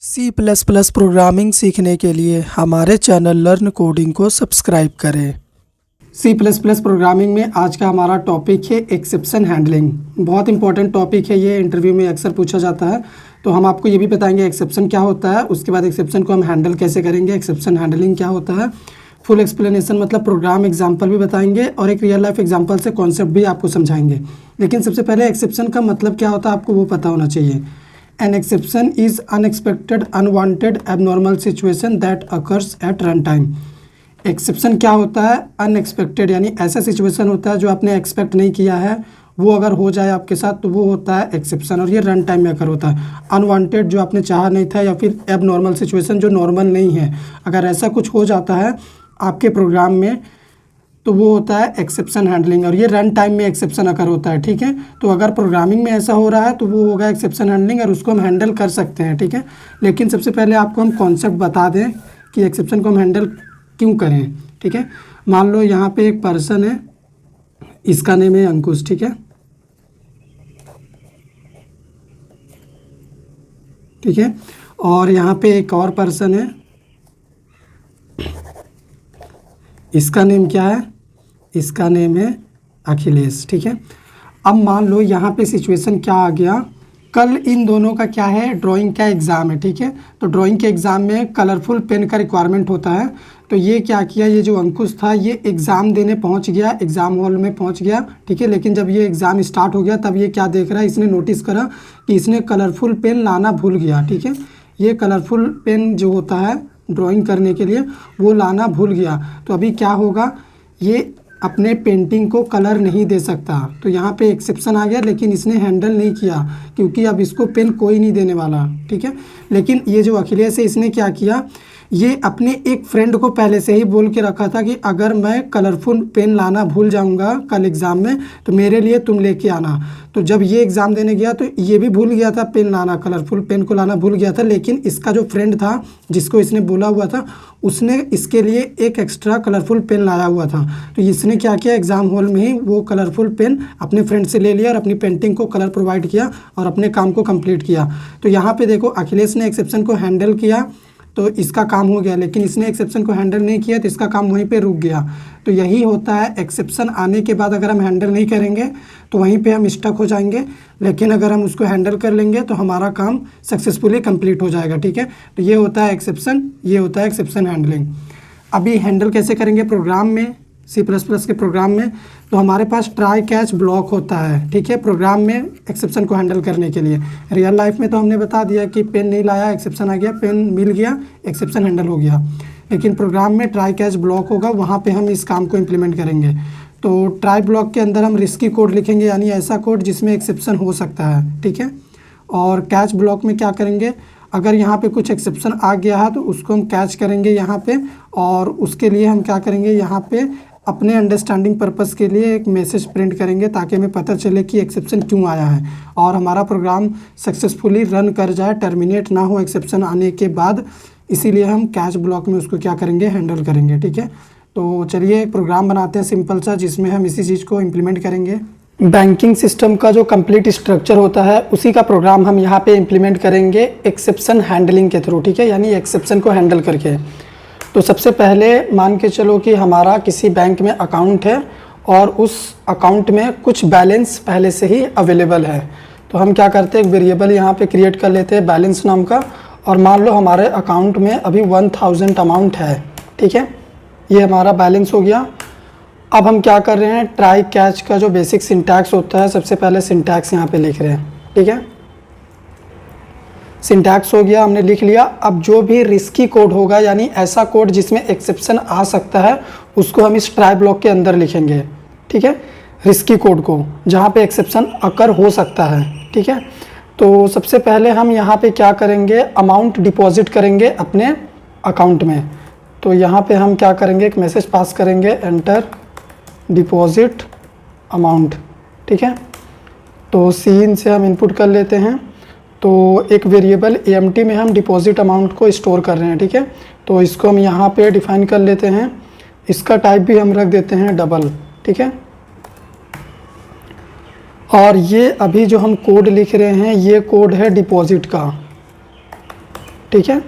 C plus plus programming सीखने के लिए हमारे चैनल लर्न कोडिंग को सब्सक्राइब करें। सी प्लस प्लस प्रोग्रामिंग में आज का हमारा टॉपिक है एक्सेप्शन हैंडलिंग। बहुत इंपॉर्टेंट टॉपिक है, ये इंटरव्यू में अक्सर पूछा जाता है। तो हम आपको ये भी बताएंगे एक्सेप्शन क्या होता है, उसके बाद एक्सेप्शन को हम हैंडल कैसे करेंगे, एक्सेप्शन हैंडलिंग क्या होता है, फुल एक्सप्लेनेशन मतलब प्रोग्राम एग्जाम्पल भी बताएंगे और एक रियल लाइफ एग्जाम्पल से कॉन्सेप्ट भी आपको समझाएंगे। लेकिन सबसे पहले एक्सेप्शन का मतलब क्या होता है आपको वो पता होना चाहिए। An exception is unexpected, unwanted, abnormal situation that occurs at runtime. Exception क्या होता है? अनएक्सपेक्टेड यानी ऐसा सिचुएशन होता है जो आपने एक्सपेक्ट नहीं किया है, वो अगर हो जाए आपके साथ तो वो होता है एक्सेप्शन, और ये रन टाइम में अगर होता है। अनवांटेड जो आपने चाहा नहीं था, या फिर एबनॉर्मल सिचुएशन जो नॉर्मल नहीं है, अगर ऐसा कुछ हो जाता है आपके प्रोग्राम में तो वो होता है एक्सेप्शन हैंडलिंग, और ये रन टाइम में एक्सेप्शन अगर होता है। ठीक है, तो अगर प्रोग्रामिंग में ऐसा हो रहा है तो वो होगा एक्सेप्शन हैंडलिंग, और उसको हम हैंडल कर सकते हैं। ठीक है, लेकिन सबसे पहले आपको हम कॉन्सेप्ट बता दें कि एक्सेप्शन को हम हैंडल क्यों करें। ठीक है, मान लो यहाँ पे एक पर्सन है, इसका नेम है अंकुश। ठीक है, ठीक है, और यहाँ पे एक और पर्सन है, इसका नेम क्या है? इसका नेम है अखिलेश। ठीक है, अब मान लो यहाँ पे सिचुएशन क्या आ गया, कल इन दोनों का क्या है, ड्राइंग का एग्ज़ाम है। ठीक है, तो ड्राइंग के एग्ज़ाम में कलरफुल पेन का रिक्वायरमेंट होता है। तो ये क्या किया, ये जो अंकुश था ये एग्ज़ाम देने पहुँच गया, एग्ज़ाम हॉल में पहुँच गया। ठीक है, लेकिन जब ये एग्ज़ाम स्टार्ट हो गया तब ये क्या देख रहा है, इसने नोटिस करा कि इसने कलरफुल पेन लाना भूल गया। ठीक है, ये कलरफुल पेन जो होता है ड्राइंग करने के लिए वो लाना भूल गया। तो अभी क्या होगा, ये अपने पेंटिंग को कलर नहीं दे सकता। तो यहाँ पे एक्सेप्शन आ गया, लेकिन इसने हैंडल नहीं किया क्योंकि अब इसको पेन कोई नहीं देने वाला। ठीक है, लेकिन ये जो अखिलेश है इसने क्या किया, ये अपने एक फ्रेंड को पहले से ही बोल के रखा था कि अगर मैं कलरफुल पेन लाना भूल जाऊंगा कल एग्ज़ाम में तो मेरे लिए तुम लेके आना। तो जब ये एग्ज़ाम देने गया तो ये भी भूल गया था पेन लाना, कलरफुल पेन को लाना भूल गया था, लेकिन इसका जो फ्रेंड था जिसको इसने बोला हुआ था उसने इसके लिए एक एक्स्ट्रा कलरफुल पेन लाया हुआ था। तो इसने क्या किया, एग्ज़ाम हॉल में ही वो कलरफुल पेन अपने फ्रेंड से ले लिया और अपनी पेंटिंग को कलर प्रोवाइड किया और अपने काम को कंप्लीट किया। तो यहाँ पे देखो अखिलेश ने एक्सेप्शन को हैंडल किया तो इसका काम हो गया, लेकिन इसने एक्सेप्शन को हैंडल नहीं किया तो इसका काम वहीं पे रुक गया। तो यही होता है, एक्सेप्शन आने के बाद अगर हम हैंडल नहीं करेंगे तो वहीं पे हम स्टक हो जाएंगे, लेकिन अगर हम उसको हैंडल कर लेंगे तो हमारा काम सक्सेसफुली कंप्लीट हो जाएगा। ठीक है, तो ये होता है एक्सेप्शन, ये होता है एक्सेप्शन हैंडलिंग। अभी हैंडल कैसे करेंगे प्रोग्राम में, सी प्लस प्लस के प्रोग्राम में, तो हमारे पास ट्राई कैच ब्लॉक होता है। ठीक है, प्रोग्राम में एक्सेप्शन को हैंडल करने के लिए। रियल लाइफ में तो हमने बता दिया कि पेन नहीं लाया, एक्सेप्शन आ गया, पेन मिल गया, एक्सेप्शन हैंडल हो गया। लेकिन प्रोग्राम में ट्राई कैच ब्लॉक होगा, वहाँ पे हम इस काम को इम्प्लीमेंट करेंगे। तो ट्राई ब्लॉक के अंदर हम रिस्की कोड लिखेंगे, यानी ऐसा कोड जिसमें एक्सेप्शन हो सकता है। ठीक है, और कैच ब्लॉक में क्या करेंगे, अगर यहाँ पे कुछ एक्सेप्शन आ गया है तो उसको हम कैच करेंगे यहाँ पे, और उसके लिए हम क्या करेंगे, यहाँ पे अपने अंडरस्टैंडिंग पर्पस के लिए एक मैसेज प्रिंट करेंगे ताकि हमें पता चले कि एक्सेप्शन क्यों आया है और हमारा प्रोग्राम सक्सेसफुली रन कर जाए, टर्मिनेट ना हो एक्सेप्शन आने के बाद। इसीलिए हम कैच ब्लॉक में उसको क्या करेंगे, हैंडल करेंगे। ठीक है, तो चलिए एक प्रोग्राम बनाते हैं सिंपल सा जिसमें हम इसी चीज़ को इम्प्लीमेंट करेंगे। बैंकिंग सिस्टम का जो कंप्लीट स्ट्रक्चर होता है उसी का प्रोग्राम हम यहाँ पे इम्प्लीमेंट करेंगे एक्सेप्शन हैंडलिंग के थ्रू। ठीक है, यानी एक्सेप्शन को हैंडल करके। तो सबसे पहले मान के चलो कि हमारा किसी बैंक में अकाउंट है और उस अकाउंट में कुछ बैलेंस पहले से ही अवेलेबल है। तो हम क्या करते हैं, एक वेरिएबल यहाँ पे क्रिएट कर लेते हैं बैलेंस नाम का, और मान लो हमारे अकाउंट में अभी 1000 अमाउंट है। ठीक है, ये हमारा बैलेंस हो गया। अब हम क्या कर रहे हैं, ट्राई कैच का जो बेसिक सिंटैक्स होता है, सबसे पहले सिंटैक्स यहाँ पे लिख रहे हैं। ठीक है, सिंटैक्स हो गया, हमने लिख लिया। अब जो भी रिस्की कोड होगा, यानी ऐसा कोड जिसमें एक्सेप्शन आ सकता है, उसको हम इस ट्राई ब्लॉक के अंदर लिखेंगे। ठीक है, रिस्की कोड को जहाँ पे एक्सेप्शन अकर हो सकता है। ठीक है, तो सबसे पहले हम यहाँ पे क्या करेंगे, अमाउंट डिपॉजिट करेंगे अपने अकाउंट में। तो यहाँ पे हम क्या करेंगे, एक मैसेज पास करेंगे, एंटर डिपॉजिट अमाउंट। ठीक है, तो सीन से हम इनपुट कर लेते हैं। तो एक वेरिएबल एम्प्टी में हम डिपॉजिट अमाउंट को स्टोर कर रहे हैं। ठीक है, तो इसको हम यहाँ पे डिफाइन कर लेते हैं, इसका टाइप भी हम रख देते हैं डबल। ठीक है, और ये अभी जो हम कोड लिख रहे हैं ये कोड है डिपॉजिट का। ठीक है।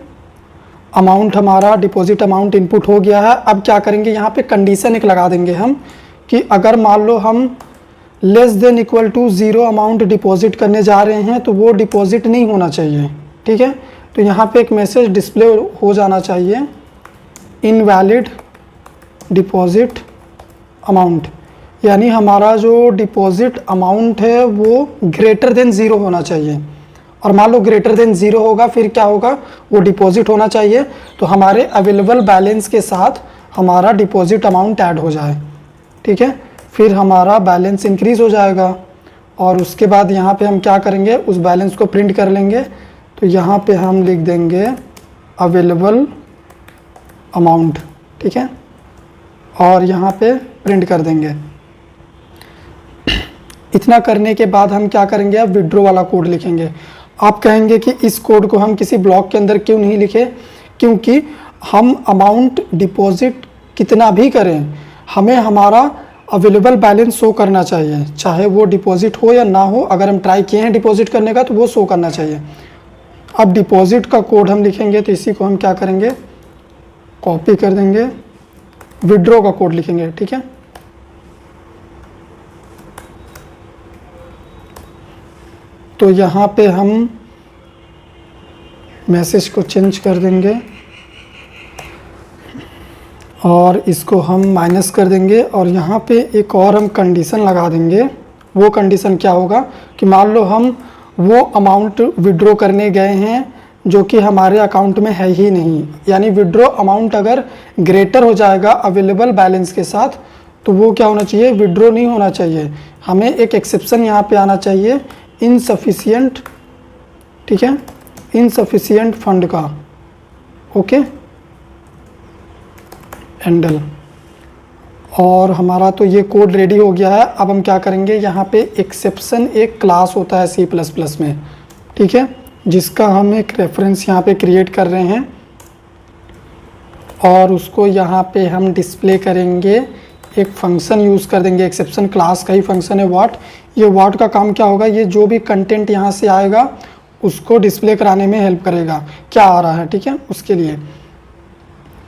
अमाउंट हमारा डिपॉजिट अमाउंट इनपुट हो गया है। अब क्या करेंगे, यहाँ पे कंडीशन एक लगा देंगे हम कि अगर मान लो हम less than equal to 0 amount deposit करने जा रहे हैं तो वो डिपॉजिट नहीं होना चाहिए, ठीक है। तो यहाँ पे एक मैसेज डिस्प्ले हो जाना चाहिए, इनवैलिड डिपॉजिट अमाउंट, यानी हमारा जो डिपॉजिट अमाउंट है वो ग्रेटर देन 0 होना चाहिए। और मान लो ग्रेटर देन 0 होगा, फिर क्या होगा, वो डिपॉजिट होना चाहिए तो हमारे अवेलेबल बैलेंस के साथ हमारा डिपॉजिट अमाउंट ऐड हो जाए, ठीक है। फिर हमारा बैलेंस इंक्रीज़ हो जाएगा और उसके बाद यहाँ पे हम क्या करेंगे, उस बैलेंस को प्रिंट कर लेंगे। तो यहाँ पे हम लिख देंगे अवेलेबल अमाउंट, ठीक है, और यहाँ पे प्रिंट कर देंगे। इतना करने के बाद हम क्या करेंगे, अब विड्रॉ वाला कोड लिखेंगे। आप कहेंगे कि इस कोड को हम किसी ब्लॉक के अंदर क्यों नहीं लिखे, क्योंकि हम अमाउंट डिपॉजिट कितना भी करें, हमें हमारा अवेलेबल बैलेंस शो करना चाहिए, चाहे वो डिपॉजिट हो या ना हो। अगर हम ट्राई किए हैं डिपॉजिट करने का तो वो शो करना चाहिए। अब डिपॉजिट का कोड हम लिखेंगे तो इसी को हम क्या करेंगे, कॉपी कर देंगे, विड्रॉ का कोड लिखेंगे, ठीक है। तो यहाँ पे हम मैसेज को चेंज कर देंगे और इसको हम माइनस कर देंगे और यहाँ पे एक और हम कंडीशन लगा देंगे। वो कंडीशन क्या होगा कि मान लो हम वो अमाउंट विड्रॉ करने गए हैं जो कि हमारे अकाउंट में है ही नहीं, यानी विड्रॉ अमाउंट अगर ग्रेटर हो जाएगा अवेलेबल बैलेंस के साथ तो वो क्या होना चाहिए, विड्रॉ नहीं होना चाहिए। हमें एक एक्सेप्शन यहाँ पे आना चाहिए, इनसफिशिएंट, ठीक है, इनसफिशिएंट फंड का, ओके, हैंडल। और हमारा तो ये कोड रेडी हो गया है। अब हम क्या करेंगे, यहाँ पे एक्सेप्शन एक क्लास होता है C++ में, ठीक है, जिसका हम एक रेफरेंस यहाँ पे क्रिएट कर रहे हैं और उसको यहाँ पे हम डिस्प्ले करेंगे। एक फंक्शन यूज़ कर देंगे, एक्सेप्शन क्लास का ही फंक्शन है व्हाट। ये व्हाट का काम क्या होगा, ये जो भी कंटेंट यहाँ से आएगा उसको डिस्प्ले कराने में हेल्प करेगा, क्या आ रहा है, ठीक है, उसके लिए।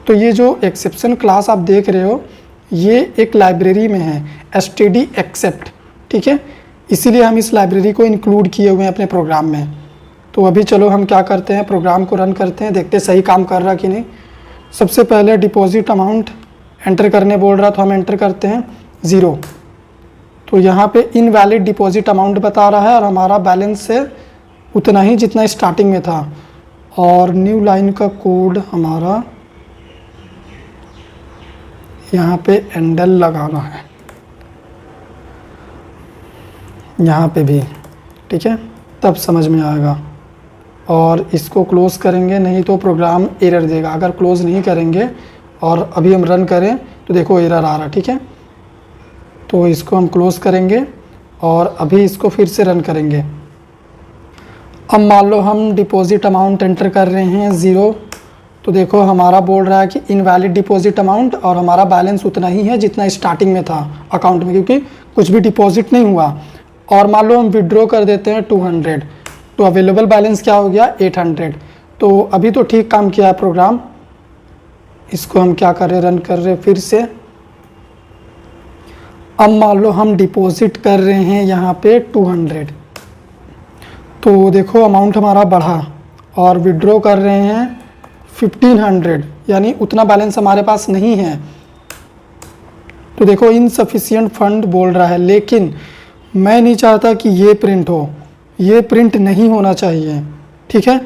तो ये जो एक्सेप्शन क्लास आप देख रहे हो ये एक लाइब्रेरी में है, std accept, ठीक है, इसीलिए हम इस लाइब्रेरी को इंक्लूड किए हुए हैं अपने प्रोग्राम में। तो अभी चलो हम क्या करते हैं, प्रोग्राम को रन करते हैं, देखते हैं सही काम कर रहा कि नहीं। सबसे पहले डिपॉजिट अमाउंट एंटर करने बोल रहा तो हम एंटर करते हैं 0। तो यहाँ पे इनवैलिड डिपॉजिट अमाउंट बता रहा है और हमारा बैलेंस है उतना ही जितना स्टार्टिंग में था। और न्यू लाइन का कोड हमारा यहाँ पे एंडल लगाना है, यहाँ पे भी, ठीक है, तब समझ में आएगा। और इसको क्लोज़ करेंगे, नहीं तो प्रोग्राम एरर देगा। अगर क्लोज़ नहीं करेंगे और अभी हम रन करें तो देखो एरर आ रहा, ठीक है। तो इसको हम क्लोज़ करेंगे और अभी इसको फिर से रन करेंगे। अब मान लो हम डिपॉजिट अमाउंट एंटर कर रहे हैं 0, तो देखो हमारा बोल रहा है कि इनवैलिड डिपॉजिट अमाउंट और हमारा बैलेंस उतना ही है जितना स्टार्टिंग में था अकाउंट में, क्योंकि कुछ भी डिपॉजिट नहीं हुआ। और मान लो हम विड्रॉ कर देते हैं 200, तो अवेलेबल बैलेंस क्या हो गया 800। तो अभी तो ठीक काम किया है प्रोग्राम। इसको हम क्या कर रहे हैं, रन कर रहे हैं फिर से। अब मान लो हम डिपॉजिट कर रहे हैं यहाँ पे 200, तो देखो अमाउंट हमारा बढ़ा और विड्रॉ कर रहे हैं 1500, यानी उतना बैलेंस हमारे पास नहीं है। तो देखो इनसफिशिएंट फंड बोल रहा है, लेकिन मैं नहीं चाहता कि ये प्रिंट हो, ये प्रिंट नहीं होना चाहिए, ठीक है।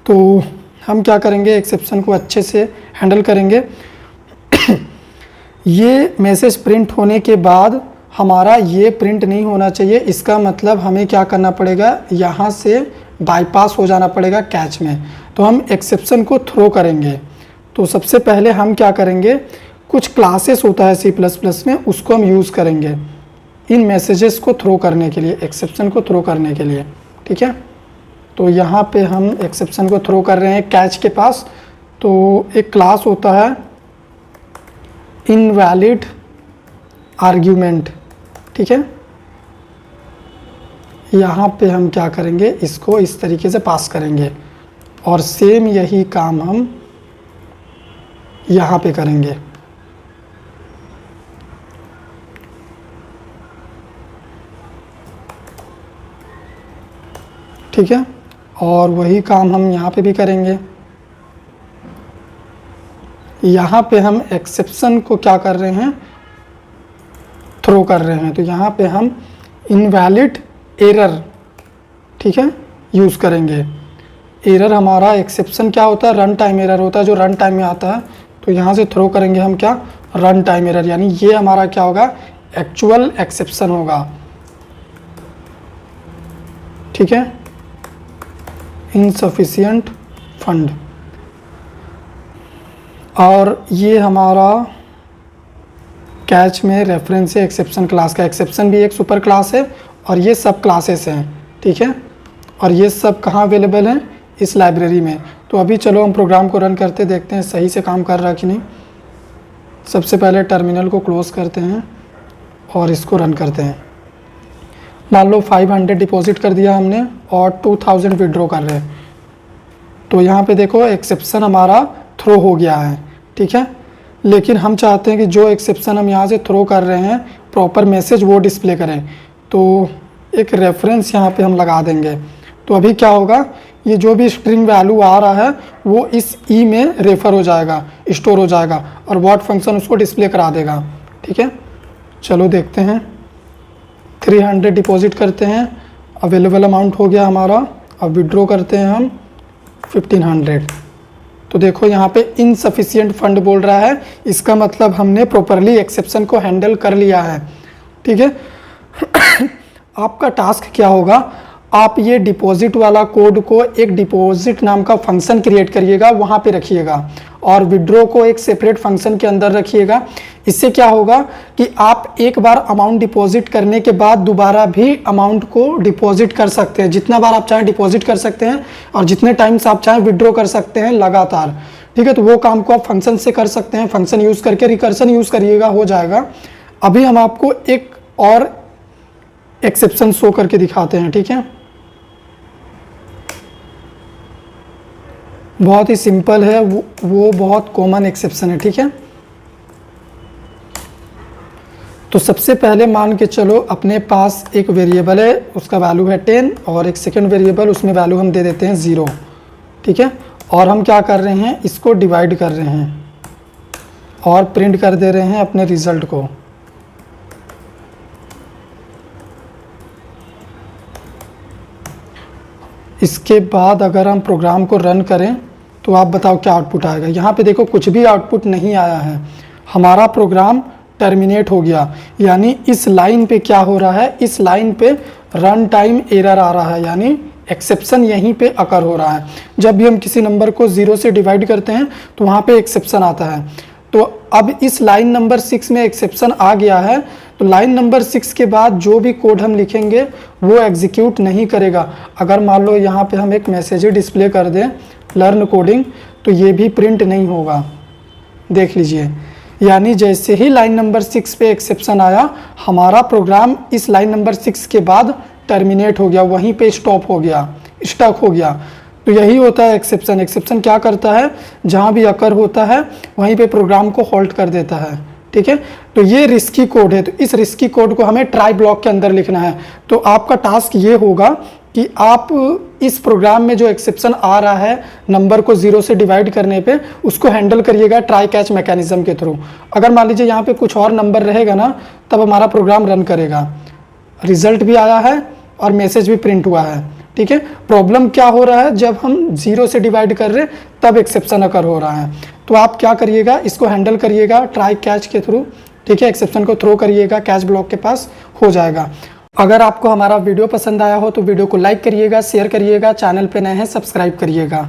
तो हम क्या करेंगे, एक्सेप्शन को अच्छे से हैंडल करेंगे। ये मैसेज प्रिंट होने के बाद हमारा ये प्रिंट नहीं होना चाहिए, इसका मतलब हमें क्या करना पड़ेगा, यहाँ से बाईपास हो जाना पड़ेगा कैच में। तो हम एक्सेप्शन को थ्रो करेंगे। तो सबसे पहले हम क्या करेंगे, कुछ क्लासेस होता है C++ में, उसको हम यूज़ करेंगे इन मैसेजेस को थ्रो करने के लिए, एक्सेप्शन को थ्रो करने के लिए, ठीक है। तो यहाँ पे हम एक्सेप्शन को थ्रो कर रहे हैं कैच के पास। तो एक क्लास होता है इनवैलिड आर्ग्यूमेंट, ठीक है। यहाँ पे हम क्या करेंगे, इसको इस तरीके से पास करेंगे। और सेम यही काम हम यहाँ पे करेंगे। ठीक है, और वही काम हम यहाँ पे भी करेंगे। यहाँ पे हम एक्सेप्शन को क्या कर रहे हैं, थ्रो कर रहे हैं। तो यहाँ पे हम इनवैलिड एरर, ठीक है, यूज़ करेंगे। एरर हमारा एक्सेप्शन क्या होता है, रन टाइम एरर होता है, जो रन टाइम में आता है। तो यहाँ से थ्रो करेंगे हम क्या, रन टाइम एरर, यानी ये हमारा क्या होगा, एक्चुअल एक्सेप्शन होगा। ठीक है, इनसफिशिएंट फंड। और ये हमारा कैच में रेफरेंस है एक्सेप्शन क्लास का। एक्सेप्शन भी एक सुपर क्लास है और ये सब क्लासेस हैं। ठीक है, और ये सब कहाँ अवेलेबल हैं, इस लाइब्रेरी में। तो अभी चलो हम प्रोग्राम को रन करते देखते हैं सही से काम कर रहा है कि नहीं। सबसे पहले टर्मिनल को क्लोज करते हैं और इसको रन करते हैं। मान लो 500 डिपॉजिट कर दिया हमने और 2000 विड्रॉ कर रहे हैं। तो यहाँ पे देखो एक्सेप्शन हमारा थ्रो हो गया है। ठीक है, लेकिन हम चाहते हैं कि जो एक्सेप्शन हम यहाँ से थ्रो कर रहे हैं प्रॉपर मैसेज वो डिस्प्ले करें। तो एक रेफरेंस यहाँ पे हम लगा देंगे। तो अभी क्या होगा, ये जो भी स्ट्रिंग वैल्यू आ रहा है वो इस ई में रेफर हो जाएगा, स्टोर हो जाएगा और व्हाट फंक्शन उसको डिस्प्ले करा देगा। ठीक है, चलो देखते हैं। 300 डिपॉजिट करते हैं, अवेलेबल अमाउंट हो गया हमारा। अब विड्रॉ करते हैं हम 1500। तो देखो यहाँ पे इनसफिशिएंट फंड बोल रहा है, इसका मतलब हमने प्रॉपरली एक्सेप्शन को हैंडल कर लिया है। ठीक है, आपका टास्क क्या होगा, आप ये डिपॉजिट वाला कोड को एक डिपॉजिट नाम का फंक्शन क्रिएट करिएगा, वहाँ पे रखिएगा, और विड्रॉ को एक सेपरेट फंक्शन के अंदर रखिएगा। इससे क्या होगा कि आप एक बार अमाउंट डिपॉजिट करने के बाद दोबारा भी अमाउंट को डिपॉजिट कर सकते हैं। जितना बार आप चाहें डिपॉजिट कर सकते हैं और जितने टाइम्स आप चाहें विड्रॉ कर सकते हैं लगातार। ठीक है, तो वो काम को आप फंक्शन से कर सकते हैं। फंक्शन यूज़ करके रिकर्सन यूज़ करिएगा, हो जाएगा। अभी हम आपको एक और एक्सेप्शन शो करके दिखाते हैं। ठीक है, बहुत ही सिंपल है, वो बहुत कॉमन एक्सेप्शन है। ठीक है, तो सबसे पहले मान के चलो अपने पास एक वेरिएबल है, उसका वैल्यू है 10 और एक सेकंड वेरिएबल, उसमें वैल्यू हम दे देते हैं 0। ठीक है, और हम क्या कर रहे हैं, इसको डिवाइड कर रहे हैं और प्रिंट कर दे रहे हैं अपने रिजल्ट को। इसके बाद अगर हम प्रोग्राम को रन करें तो आप बताओ क्या आउटपुट आएगा। यहाँ पे देखो कुछ भी आउटपुट नहीं आया है, हमारा प्रोग्राम टर्मिनेट हो गया। यानी इस लाइन पे क्या हो रहा है, इस लाइन पे रन टाइम एरर आ रहा है, यानी एक्सेप्शन यहीं पे अकर हो रहा है। जब भी हम किसी नंबर को 0 से डिवाइड करते हैं तो वहाँ पे एक्सेप्शन आता है। तो अब इस लाइन नंबर 6 में एक्सेप्शन आ गया है, तो लाइन नंबर 6 के बाद जो भी कोड हम लिखेंगे वो एग्जीक्यूट नहीं करेगा। अगर मान लो यहाँ पे हम एक मैसेज डिस्प्ले कर दें लर्न कोडिंग, तो ये भी प्रिंट नहीं होगा। देख लीजिए, यानी जैसे ही लाइन नंबर 6 पे एक्सेप्शन आया, हमारा प्रोग्राम इस लाइन नंबर 6 के बाद टर्मिनेट हो गया, वहीं पे स्टॉप हो गया, स्टक हो गया। तो यही होता है एक्सेप्शन। एक्सेप्शन क्या करता है, जहाँ भी अकर होता है वहीं पे प्रोग्राम को होल्ड कर देता है। ठीक है, तो ये रिस्की कोड है, तो इस रिस्की कोड को हमें ट्राई ब्लॉक के अंदर लिखना है। तो आपका टास्क ये होगा कि आप इस प्रोग्राम में जो एक्सेप्शन आ रहा है नंबर को 0 से डिवाइड करने पे, उसको हैंडल करिएगा ट्राई कैच मैकेनिज्म के थ्रू। अगर मान लीजिए यहाँ पे कुछ और नंबर रहेगा ना, तब हमारा प्रोग्राम रन करेगा। रिजल्ट भी आया है और मैसेज भी प्रिंट हुआ है। ठीक है, प्रॉब्लम क्या हो रहा है, जब हम 0 से डिवाइड कर रहे तब एक्सेप्शन अकर हो रहा है। तो आप क्या करिएगा, इसको हैंडल करिएगा ट्राई कैच के थ्रू। ठीक है, एक्सेप्शन को थ्रो करिएगा, कैच ब्लॉक के पास हो जाएगा। अगर आपको हमारा वीडियो पसंद आया हो तो वीडियो को लाइक करिएगा, शेयर करिएगा, चैनल पे नए हैं सब्सक्राइब करिएगा।